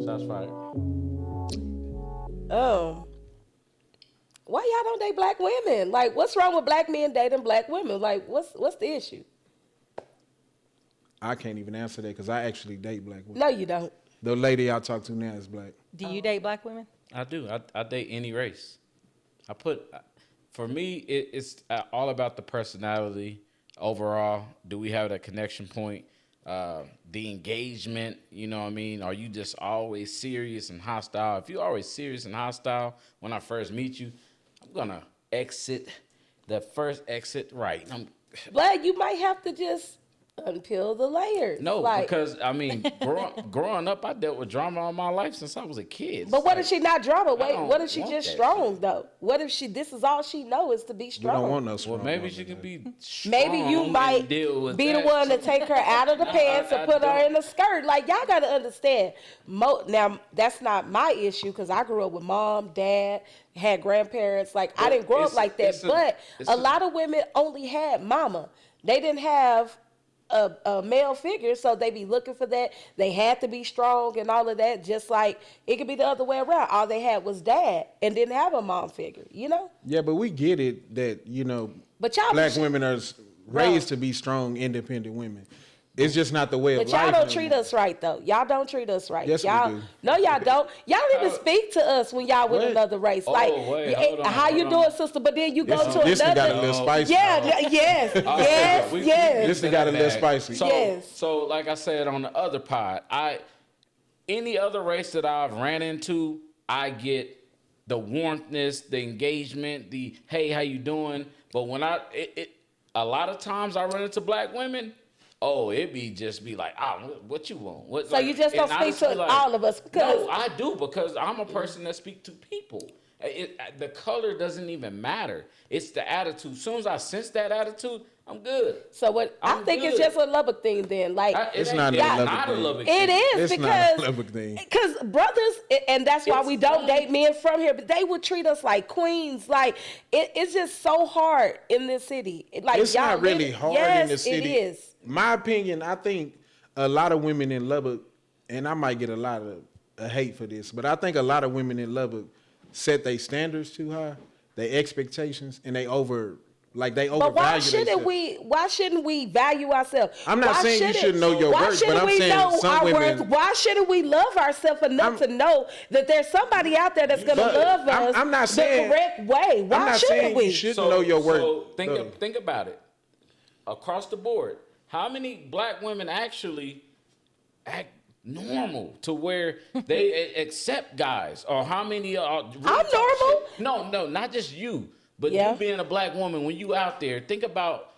Shots fired. Why y'all don't date black women? Like, what's wrong with black men dating black women? Like, what's the issue? I can't even answer that because I actually date black women. No, you don't. The lady I talk to now is black. Do you date black women? I do. I date any race. For me, it's all about the personality overall. Do we have that connection point? The engagement, you know what I mean? Are you just always serious and hostile? If you're always serious and hostile when I first meet you, I'm going to exit the first exit right. But you might have to just unpeel the layers. No, because, I mean, growing up, I dealt with drama all my life since I was a kid. But what if she not drama? Wait, what if she just strong, though? What if this is all she knows is to be strong? You don't want no strong. Well, maybe she can be strong. Maybe you might be the one to take her out of the pants and put her in a skirt. Like, y'all got to understand. Now, that's not my issue because I grew up with mom, dad, had grandparents. Like, I didn't grow up like that. But a lot of women only had mama. They didn't have a male figure, so they be looking for that. They had to be strong and all of that, just like it could be the other way around. All they had was dad and didn't have a mom figure, you know? Yeah, but we get it that, but y'all black women are raised to be strong, independent women. It's just not the way of life. But y'all don't treat us right, though. Y'all don't treat us right. Yes, y'all, we do. No, y'all don't. Y'all don't even speak to us when y'all with another race. Like, how you doing, sister? But then you go to another. This got a little spicy. Yeah, yes. This got a little spicy. So, like I said on the other pod, any other race that I've ran into, I get the warmthness, the engagement, the hey, how you doing? But when a lot of times I run into black women. Oh, it be like, what you want? So you just don't speak to all of us? Because no, I do, because I'm a person that speaks to people. The color doesn't even matter. It's the attitude. As soon as I sense that attitude, I'm good. So I think it's just a Lubbock thing then. Like it's not a Lubbock thing. It is it's not a Lubbock thing. Because brothers, and that's why we don't date men from here, but they would treat us like queens. Like it's just so hard in this city. Like it's not really hard in the city. It is. My opinion, I think a lot of women in Lubbock, and I might get a lot of hate for this, but I think a lot of women in Lubbock set their standards too high, their expectations, and they overvalue But why shouldn't we value ourselves? I'm not saying you shouldn't know your worth, but I'm saying some women. Why shouldn't we love ourselves enough to know that there's somebody out there that's going to love us I'm not saying, the correct way? Why shouldn't we? You shouldn't know your worth. So think about it. Across the board, how many black women actually act normal to where they accept guys? Or how many are really I'm normal? No, not just you. But you being a black woman, when you out there, think about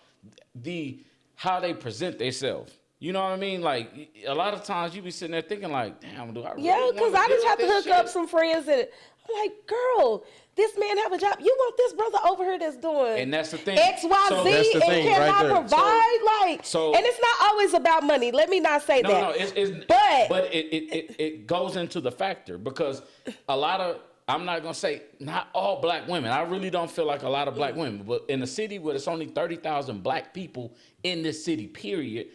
how they present themselves. You know what I mean? Like, a lot of times you be sitting there thinking like, damn, do I really Yeah, because I just have to hook up some friends and I'm like, girl, this man have a job. You want this brother over here that's doing and that's the thing. XYZ and cannot provide. And it's not always about money. Let me not say that. No, but it goes into the factor because a lot of, I'm not going to say not all black women. I really don't feel like a lot of black women. But in a city where there's only 30,000 black people in this city, period,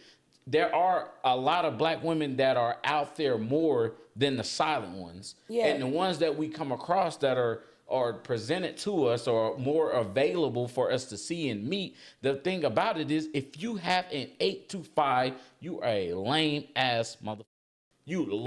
there are a lot of black women that are out there more than the silent ones. Yeah. And the ones that we come across that are presented to us or more available for us to see and meet. The thing about it is if you have an 8 to 5, you are a lame ass motherfucker.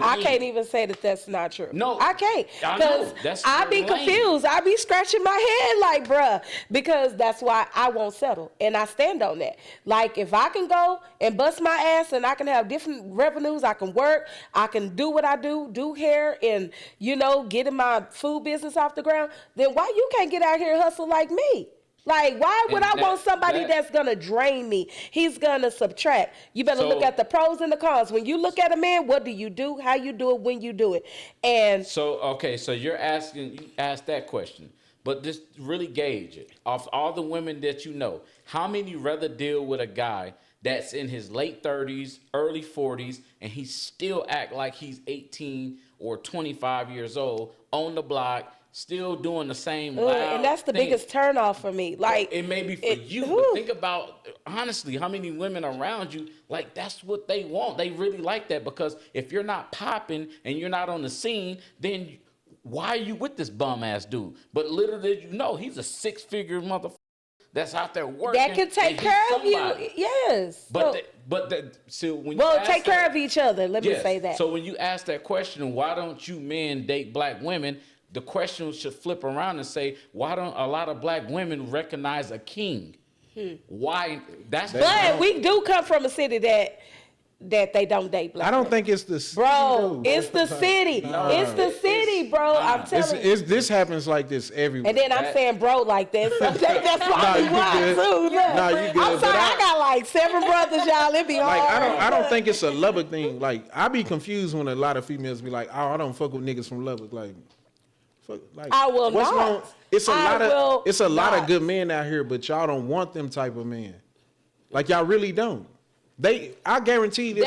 I can't even say that that's not true. No, I can't. Because I be confused. I be scratching my head like, bruh, because that's why I won't settle. And I stand on that. Like, if I can go and bust my ass and I can have different revenues, I can work, I can do what I do hair and, getting my food business off the ground, then why you can't get out here and hustle like me? Like, why would I want somebody that's going to drain me? He's going to subtract. You better look at the pros and the cons. When you look at a man, what do you do? How you do it, when you do it. And so you asked that question. But just really gauge it. Of all the women that you know, how many rather deal with a guy that's in his late 30s, early 40s, and he still act like he's 18 or 25 years old, on the block, still doing the same and that's the biggest turnoff for me. Like, it may be for you, but think about, honestly, how many women around you, like, that's what they want. They really like that, because if you're not popping and you're not on the scene, then why are you with this bum ass dude? But little did you know, he's a 6-figure motherfucker that's out there working. That can take care of you. Yes. So when take care of each other. Let me say that. So when you ask that question, why don't you men date black women? The question should flip around and say, why don't a lot of black women recognize a king? Why? But we do come from a city that they don't date black. I don't think it's the city. Bro, it's the city. No. It's the city, bro. I'm telling you. This happens like this everywhere. And then I'm saying bro like that. So that's why we want too. No, you good. I'm sorry, I got like 7 brothers, y'all. It be hard. Like, I don't think it's a Lubbock thing. Like, I be confused when a lot of females be like, oh, I don't fuck with niggas from Lubbock. Like, I will what's not. Wrong? It's a lot of good men out here, but y'all don't want them type of men. Like, y'all really don't. I guarantee this.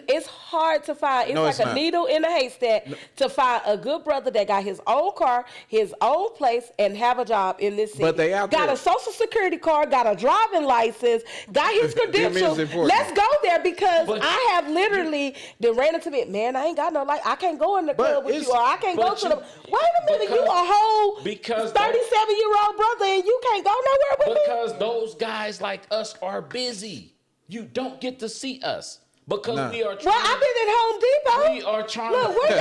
It's hard to find. It's like a needle in a haystack to find a good brother that got his own car, his own place, and have a job in this city. But they out got there. A social security card, got a driving license, got his credentials. Let's go there, because I have literally ran into me. Man, I ain't got no I can't go in the club with you, or I can't go to the. Wait a minute, you a whole 37-year-old brother and you can't go nowhere with me? Because those guys like us are busy. You don't get to see us because we are trying. Well, I've been at Home Depot. We are trying. Look, where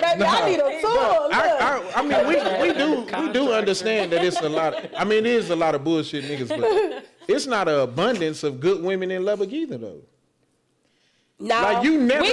Baby, I need a tour. I mean, we do understand that it's a lot. It is a lot of bullshit niggas, but it's not an abundance of good women in Lubbock either, though. No, like you never. We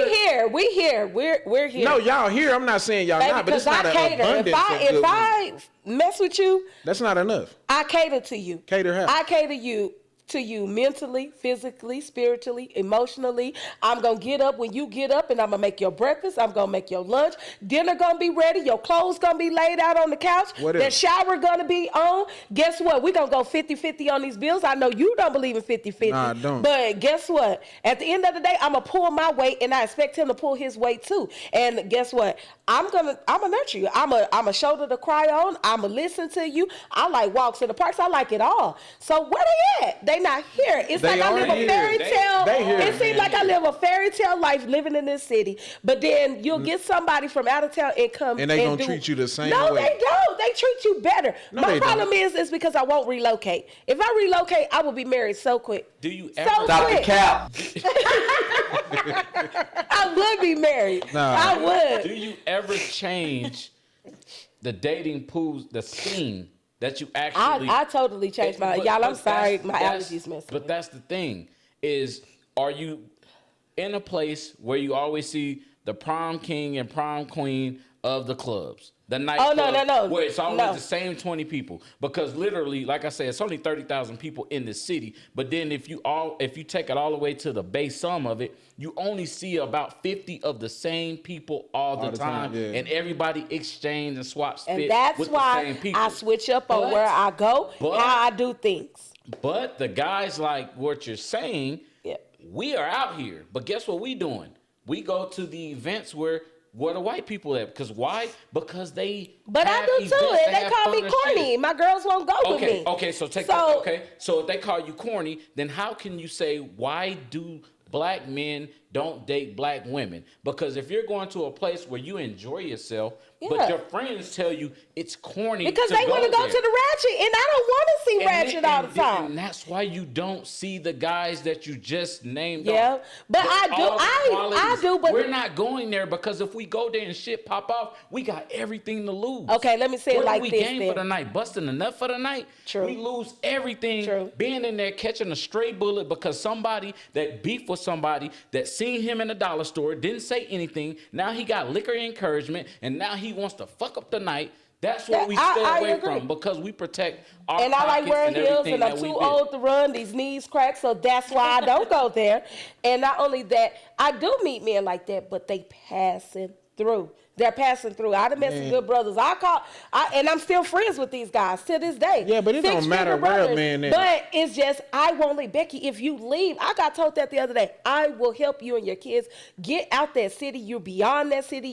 here. We're here. No, y'all here. I'm not saying y'all not, but it's not an abundance. If I mess with you, that's not enough. I cater to you. Cater how? I cater to you mentally, physically, spiritually, emotionally. I'm gonna get up when you get up, and I'm gonna make your breakfast. I'm gonna make your lunch. Dinner gonna be ready. Your clothes gonna be laid out on the couch. The shower gonna be on. Guess what? We gonna go 50-50 on these bills. I know you don't believe in 50-50. Nah, I don't. But guess what? At the end of the day, I'm gonna pull my weight, and I expect him to pull his weight too. And guess what? I'm gonna nurture you. I'm a shoulder to cry on. I'm gonna listen to you. I like walks in the parks. I like it all. So where they at? They not here. It's like I live a fairy tale. It seems like I live a fairy tale life living in this city. But then you'll get somebody from out of town and come and they gonna treat you the same way. No, they don't. They treat you better. No, my problem is because I won't relocate. If I relocate, I will be married so quick. Do you ever stop the cap? I would be married. Nah. I would. Do you ever change the dating pools, the scene that you actually? I totally changed my. Y'all, I'm sorry, my allergies messed. But that's the thing: is are you in a place where you always see the prom king and prom queen of the clubs? The night no. Where it's always the same 20 people. Because literally, like I said, it's only 30,000 people in the city. But then if you take it all the way to the base sum of it, you only see about 50 of the same people all the time. Yeah. And everybody exchange and swap spit and that's with why the same people. I switch up on where I go, how I do things. But the guys like what you're saying, we are out here. But guess what we doing? We go to the events where the white people at. Because why? Because they. But I do too, and they call me corny. My girls won't go with me. Okay, so take that. Okay, so if they call you corny, then how can you say why do black men don't date black women? Because if you're going to a place where you enjoy yourself, but your friends tell you it's corny because they want to go to the ratchet, and I don't want to see ratchet all the time. And that's why you don't see the guys that you just named. Yeah, but I do. But we're not going there because if we go there and shit pop off, we got everything to lose. Okay, let me say it like this. We game for the night, busting the nut for the night. True. We lose everything. True. Being in there catching a stray bullet because somebody that beefed with somebody that seen him in the dollar store didn't say anything. Now he got liquor encouragement, and now he wants to fuck up the night. That's what we stay away from because we protect our and I like wearing heels, and I'm too old to run. These knees crack, so that's why I don't go there. And not only that, I do meet men like that, but they passing through. They're passing through. I done met some good brothers. And I'm still friends with these guys to this day. Yeah, but it don't matter where a man is. But it's just, I won't leave. Becky, if you leave, I got told that the other day, I will help you and your kids get out that city. You're beyond that city.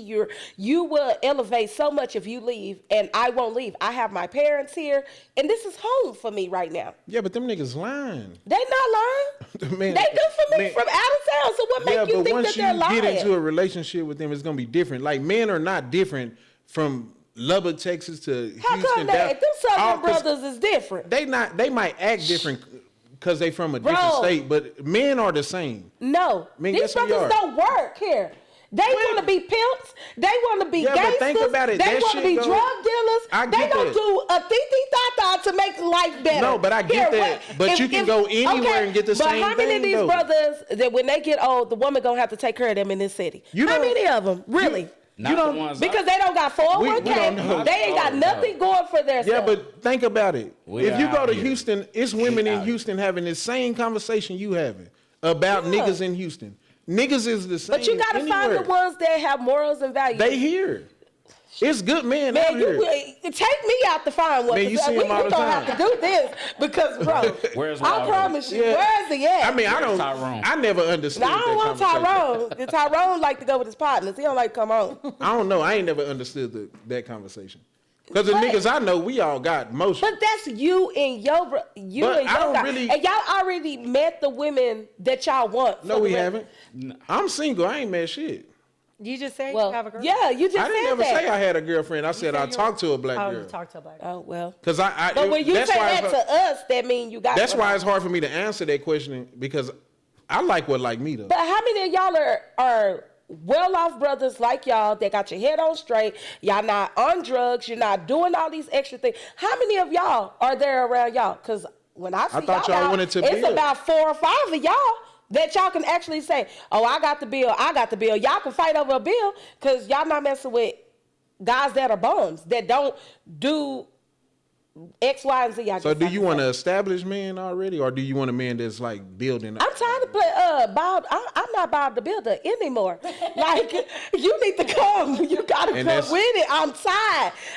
You will elevate so much if you leave, and I won't leave. I have my parents here, and this is home for me right now. Yeah, but them niggas lying. They not lying. Man, they good for me from out of town. So what makes you think that they're lying? Yeah, but once you get into a relationship with them, it's gonna be different. Like, men are not different from Lubbock, Texas to Houston. How come that? Them Southern brothers is different. They might act different because they from a different state, but men are the same. No, these brothers don't work here. They want to be pimps. They want to be gangsters. But think about it. They want to be drug dealers. They don't do a titi-tata to make life better. No, but I get that. But you can go anywhere and get the same thing. But how many of these brothers that when they get old, the woman gonna have to take care of them in this city? How many of them, really? Because they don't got 401k. They ain't got nothing going for their Yeah, but think about it. If you go to Houston, it's women in Houston having the same conversation you having about niggas in Houston. Niggas is the same. But you gotta find the ones that have morals and values. They here. It's good men out here. Take me out to find one. Man, you see him all the time. We don't have to do this because, bro, I promise you, where's he at? I mean, I never understood I don't want Tyrone. Tyrone like to go with his partners. He don't like to come home. I don't know. I ain't never understood that conversation. Because the niggas I know, we all got motion. But that's you and your and y'all already met the women that y'all want. No, we haven't. I'm single. I ain't met shit. You just say you have a girl? Yeah, you just said that. I didn't ever say I had a girlfriend. I said I talked to a black girl. You talked to a black Oh, girl. well. But when you say that to us, that means you got That's why it's hard for me to answer that question because I like what like me, though. But how many of y'all are well-off brothers like y'all that got your head on straight? Y'all not on drugs. You're not doing all these extra things. How many of y'all are there around y'all? Because when I see thought y'all wanted to it's build. about 4 or 5 of y'all that y'all can actually say, oh, I got the bill. Y'all can fight over a bill because y'all not messing with guys that are bums, that don't do X, Y, and Z. So do you want an established man already, or do you want a man that's like building? I'm tired of play Bob. I'm not Bob the Builder anymore. Like, you need to come. You gotta come with it.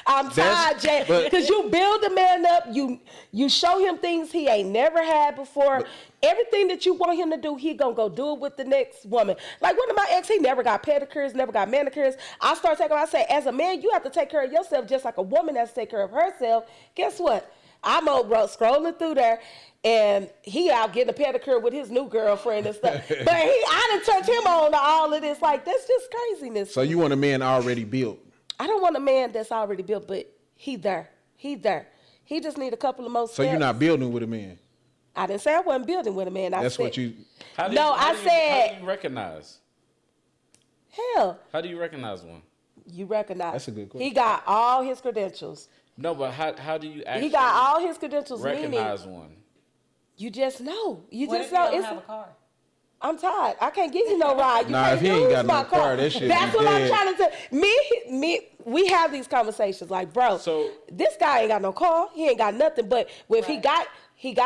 I'm tired, Jay. Because you build a man up. You show him things he ain't never had before. Everything that you want him to do, he gonna go do it with the next woman. Like one of my ex, he never got pedicures, never got manicures. I start taking. I say, as a man, you have to take care of yourself just like a woman has to take care of herself. Guess what? I'm old bro scrolling through there, and he out getting a pedicure with his new girlfriend and stuff. But I done turned him on to all of this. Like, that's just craziness. So you want a man already built? I don't want a man that's already built, but he there. He just need a couple of more steps. So you're not building with a man? I didn't say I wasn't building with a man. That's what you. How do you recognize? Hell. How do you recognize one? You recognize. That's a good question. He got all his credentials. No, but how do you actually? He got all his credentials. Recognize one. You just know. You what just if know. You don't have a car? I'm tired. I can't give you no ride. You can't if he ain't got no car, that shit. That's what I'm trying to say. Me. We have these conversations like, bro. So this guy ain't got no car. He ain't got nothing. But if he got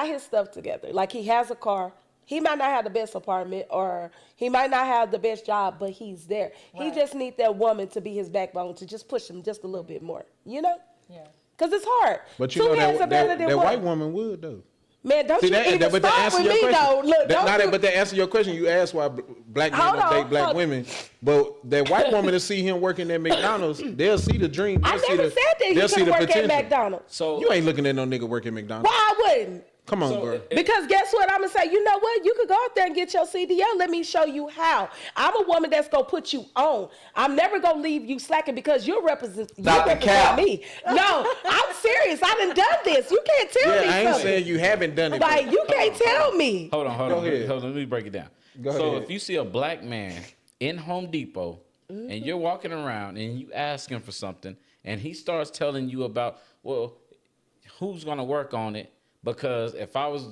his stuff together. Like, he has a car. He might not have the best apartment, or he might not have the best job, but he's there. Right. He just needs that woman to be his backbone, to just push him just a little bit more. You know? Yeah. Because it's hard. But you know that white woman would, though. Man, don't you even start with me, though. Look, but to answer your question, you asked why black men don't date black women. But that white woman to see him working at McDonald's, they'll see the dream. I never said that he could work at McDonald's. So you ain't looking at no nigga working at McDonald's. Why I wouldn't? Come on, bro. Because guess what? I'm going to say, you know what? You could go out there and get your CDL. Let me show you how. I'm a woman that's going to put you on. I'm never going to leave you slacking because you represent me. No, I'm serious. I done this. You can't tell me something. I ain't saying you haven't done it. Like, you can't tell me. Hold on. Let me break it down. Go ahead. If you see a black man in Home Depot and you're walking around and you ask him for something and he starts telling you about, well, who's going to work on it? Because if I was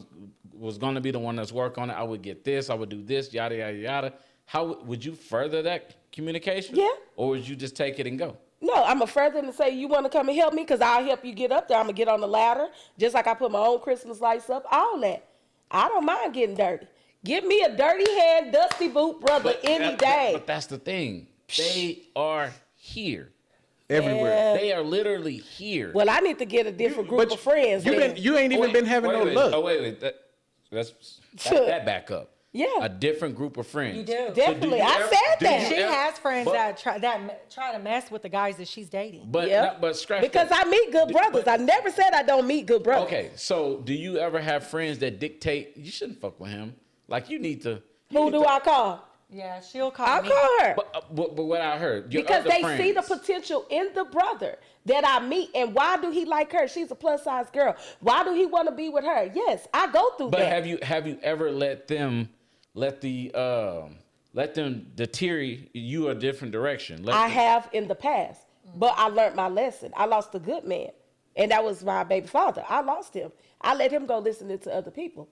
going to be the one that's work on it, I would get this, I would do this, yada, yada, yada. How would you further that communication? Yeah. Or would you just take it and go? No, I'm a further and say, you want to come and help me? Because I'll help you get up there. I'm going to get on the ladder, just like I put my own Christmas lights up, all that. I don't mind getting dirty. Give me a dirty hand, dusty boot brother any day. But that's the thing. They are here. Everywhere. They are literally here. Well, I need to get a different group of friends. You ain't even been having no luck. Oh, wait. That back up. Yeah. A different group of friends. You do. Definitely. So I said that. She has friends that try to mess with the guys that she's dating. But scratch because that. I meet good brothers. I never said I don't meet good brothers. Okay, so do you ever have friends that dictate you shouldn't fuck with him? Like you need to. Who do I call? Yeah, she'll call I'll me. call her. But what I heard, because they see the potential in the brother that I meet. And why do he like her? She's a plus size girl. Why do he want to be with her? Yes, I go through that. But have you ever let them deter you a different direction? I have in the past, but I learned my lesson. I lost a good man, and that was my baby father. I lost him. I let him go listening to other people.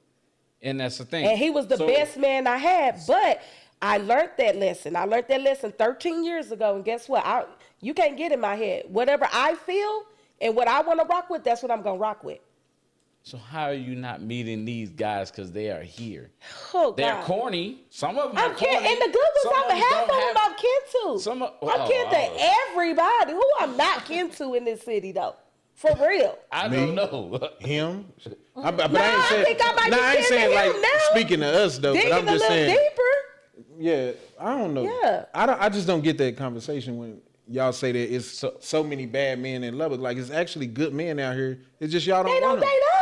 And that's the thing. And he was the best man I had, but I learned that lesson. I learned that lesson 13 years ago, and guess what? You can't get in my head. Whatever I feel and what I want to rock with, that's what I'm going to rock with. So how are you not meeting these guys because they are here? Oh, They're God. corny. Some of them are corny. And the good ones, half of them I'm kin to. I'm kin to everybody. Who I'm not kin to in this city, though? For real. I don't know. Him? I think I might be kin to him now. Speaking to us, though, but I'm just saying. Deeper. Yeah, I don't know. Yeah. I just don't get that conversation when y'all say that it's so many bad men in Lubbock. Like, it's actually good men out here. It's just y'all don't They don't want them. date us.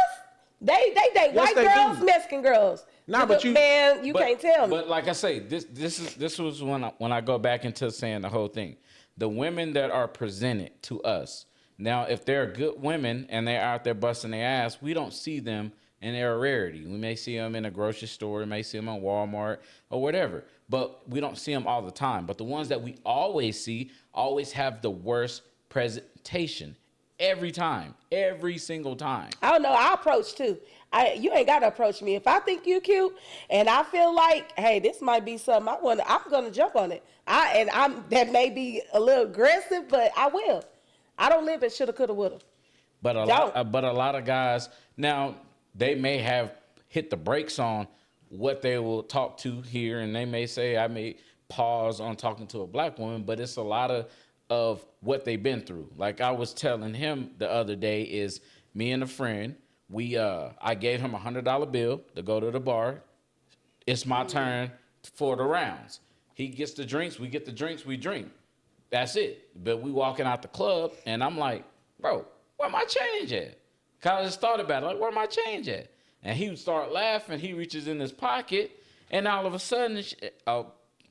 They date white they girls, do. Mexican girls. Nah, but you can't tell me. But like I say, this was when I go back into saying the whole thing. The women that are presented to us now, if they're good women and they're out there busting their ass, we don't see them, and they're a rarity. We may see them in a grocery store, we may see them on Walmart or whatever, but we don't see them all the time. But the ones that we always see always have the worst presentation. Every time, every single time. I don't know. I approach too. You ain't got to approach me. If I think you cute and I feel like, hey, this might be something I'm gonna jump on it. That may be a little aggressive, but I will. I don't live in shoulda, coulda, woulda. But a lot of guys now, they may have hit the brakes on what they will talk to here, and they may say, I may pause on talking to a black woman, but it's a lot of what they've been through. Like I was telling him the other day, is me and a friend, I gave him $100 bill to go to the bar. It's my turn for the rounds. He gets the drinks, we get the drinks, we drink. That's it. But we walking out the club, and I'm like, bro, where my change at? Cause I just thought about it, like, where my change at? And he would start laughing. He reaches in his pocket, and all of a sudden, a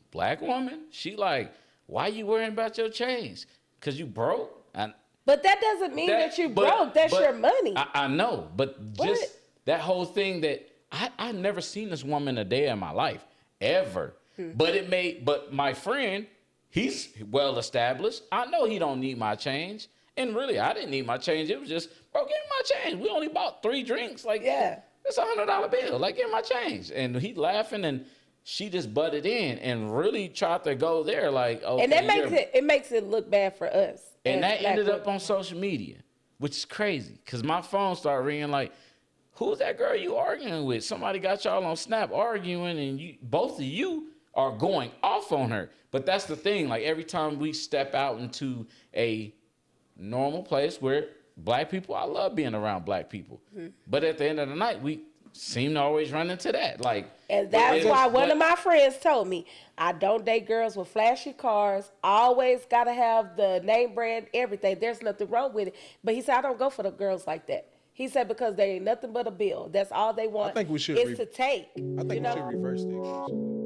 black woman, she like, why you worrying about your change? Cause you broke? But that doesn't mean that you broke. That's your money. I know, but just that whole thing that I never seen this woman a day in my life, ever. But my friend, he's well established. I know he don't need my change. And really, I didn't need my change. It was just, bro, give me my change. We only bought 3 drinks. Like, yeah, it's $100 bill. Like, give me my change. And he laughing, and she just butted in and really tried to go there. Like, okay, and that makes it look bad for us. And that ended up on social media, which is crazy. Because my phone started ringing like, who's that girl you arguing with? Somebody got y'all on Snap arguing, and both of you are going off on her. But that's the thing. Like, every time we step out into a normal place where black people, I love being around black people. Mm-hmm. But at the end of the night, we seem to always run into that. Like, and that's why one of my friends told me, I don't date girls with flashy cars. Always got to have the name brand, everything. There's nothing wrong with it. But he said, I don't go for the girls like that. He said, because they ain't nothing but a bill. That's all they want. I think we should is to take. I think we should reverse that.